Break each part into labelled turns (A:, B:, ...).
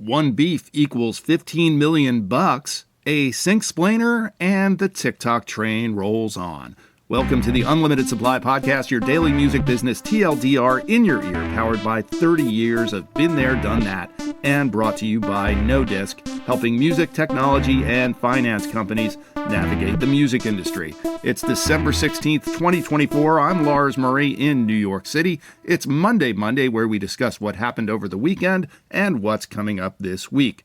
A: one beef equals 15 million bucks, a sync splainer, and the TikTok train rolls on. Welcome to the Unlimited Supply Podcast, your daily music business TLDR in your ear, powered by 30 years of been there, done that, and brought to you by No Disc, helping music, technology, and finance companies navigate the music industry. It's December 16th, 2024. I'm Lars Murray in New York City. It's Monday, where we discuss what happened over the weekend and what's coming up this week.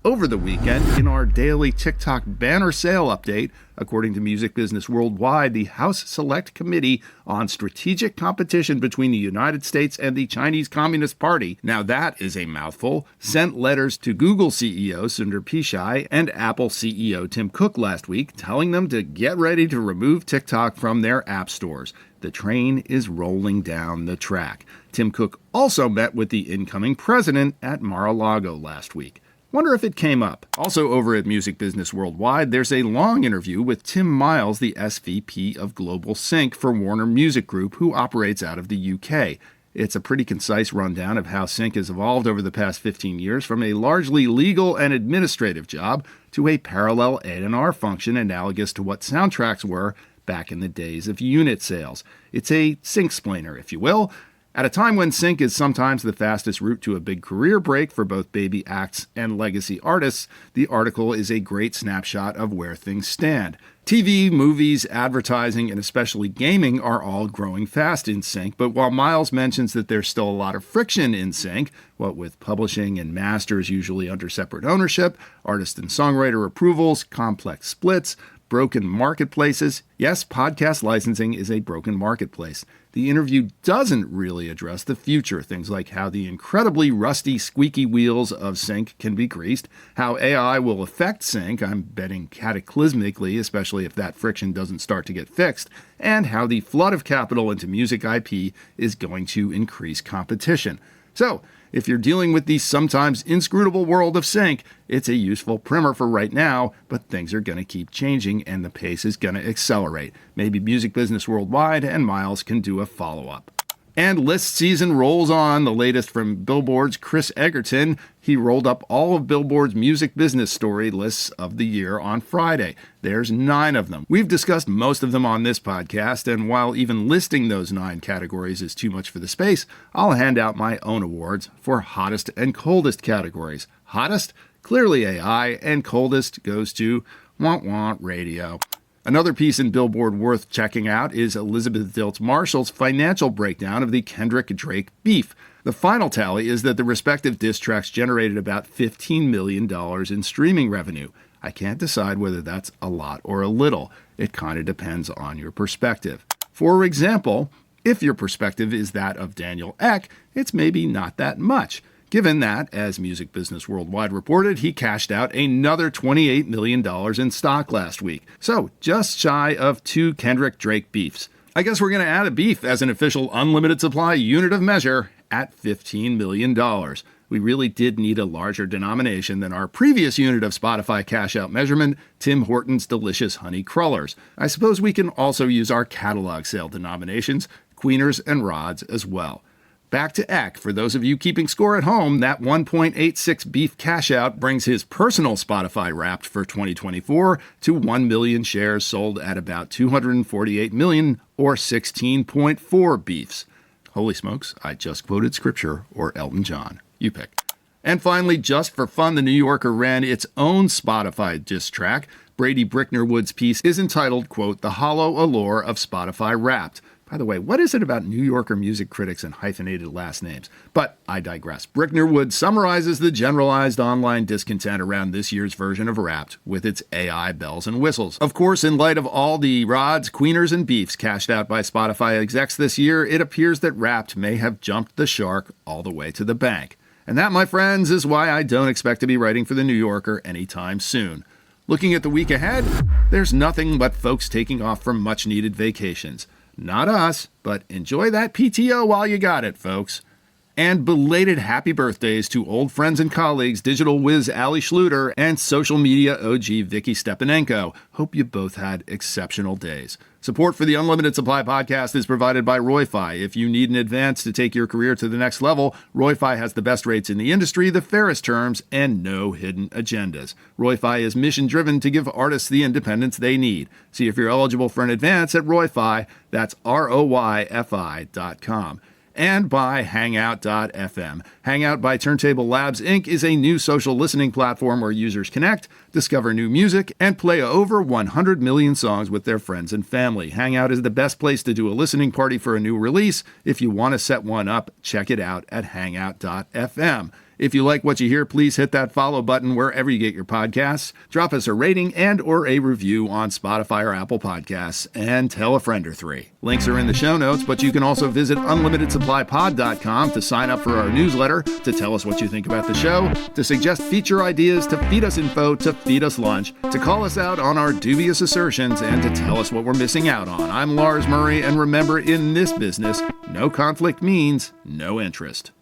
A: Over the weekend, in our daily TikTok banner sale update, according to Music Business Worldwide, the House Select Committee on Strategic Competition between the United States and the Chinese Communist Party, now that is a mouthful, sent letters to Google CEO Sundar Pichai and Apple CEO Tim Cook last week, telling them to get ready to remove TikTok from their app stores. The train is rolling down the track. Tim Cook also met with the incoming president at Mar-a-Lago last week. Wonder if it came up. Also over at Music Business Worldwide, there's a long interview with Tim Miles, the SVP of Global Sync for Warner Music Group, who operates out of the UK. It's a pretty concise rundown of how sync has evolved over the past 15 years from a largely legal and administrative job to a parallel A&R function analogous to what soundtracks were back in the days of unit sales. It's a sync splainer, if you will. At a time when sync is sometimes the fastest route to a big career break for both baby acts and legacy artists, the article is a great snapshot of where things stand. TV, movies, advertising, and especially gaming are all growing fast in sync, but while Miles mentions that there's still a lot of friction in sync, what with publishing and masters usually under separate ownership, artist and songwriter approvals, complex splits, broken marketplaces. Yes, podcast licensing is a broken marketplace. The interview doesn't really address the future, things like how the incredibly rusty, squeaky wheels of sync can be greased, how AI will affect sync, I'm betting cataclysmically, especially if that friction doesn't start to get fixed, and how the flood of capital into music IP is going to increase competition. So, if you're dealing with the sometimes inscrutable world of sync, it's a useful primer for right now, but things are going to keep changing and the pace is going to accelerate. Maybe Music Business Worldwide and Miles can do a follow-up. And list season rolls on. The latest from Billboards' Chris Eggertson. He rolled up all of Billboard's music business story lists of the year on Friday. There's 9 of them. We've discussed most of them on this podcast, and while even listing those 9 categories is too much for the space, I'll hand out my own awards for hottest and coldest categories. Hottest? Clearly AI, and coldest goes to radio. Another piece in Billboard worth checking out is Elizabeth Dilts Marshall's financial breakdown of the Kendrick-Drake beef. The final tally is that the respective diss tracks generated about $15 million in streaming revenue. I can't decide whether that's a lot or a little. It kind of depends on your perspective. For example, if your perspective is that of Daniel Ek, it's maybe not that much. Given that, as Music Business Worldwide reported, he cashed out another $28 million in stock last week. So, just shy of 2 Kendrick-Drake beefs. I guess we're going to add a beef as an official unlimited supply unit of measure at $15 million. We really did need a larger denomination than our previous unit of Spotify cash-out measurement, Tim Hortons Delicious Honey Crullers. I suppose we can also use our catalog sale denominations, Queeners and Rods, as well. Back to Eck. For those of you keeping score at home, that 1.86 beef cash-out brings his personal Spotify Wrapped for 2024 to 1 million shares sold at about 248 million, or 16.4 beefs. Holy smokes, I just quoted scripture or Elton John. You pick. And finally, just for fun, The New Yorker ran its own Spotify diss track. Brady Brickner-Wood's piece is entitled, quote, "The Hollow Allure of Spotify Wrapped." By the way, what is it about New Yorker music critics and hyphenated last names? But I digress. Brickner-Wood summarizes the generalized online discontent around this year's version of Wrapped with its AI bells and whistles. Of course, in light of all the rods, queeners, and beefs cashed out by Spotify execs this year, it appears that Wrapped may have jumped the shark all the way to the bank. And that, my friends, is why I don't expect to be writing for The New Yorker anytime soon. Looking at the week ahead, there's nothing but folks taking off from much-needed vacations. Not us, but enjoy that PTO while you got it, folks. And belated happy birthdays to old friends and colleagues, digital whiz Allison Schlueter and social media OG Vicki Stepanenko. Hope you both had exceptional days. Support for the Unlimited Supply podcast is provided by RoyFi. If you need an advance to take your career to the next level, RoyFi has the best rates in the industry, the fairest terms, and no hidden agendas. RoyFi is mission-driven to give artists the independence they need. See if you're eligible for an advance at RoyFi. That's RoyFi.com. And by Hangout.fm. Hangout by Turntable Labs, Inc. is a new social listening platform where users connect, discover new music, and play over 100 million songs with their friends and family. Hangout is the best place to do a listening party for a new release. If you want to set one up, check it out at Hangout.fm. If you like what you hear, please hit that follow button wherever you get your podcasts. Drop us a rating and or a review on Spotify or Apple Podcasts, and tell a friend or three. Links are in the show notes, but you can also visit unlimitedsupplypod.com to sign up for our newsletter, to tell us what you think about the show, to suggest feature ideas, to feed us info, to feed us lunch, to call us out on our dubious assertions, and to tell us what we're missing out on. I'm Lars Murray, and remember, in this business, no conflict means no interest.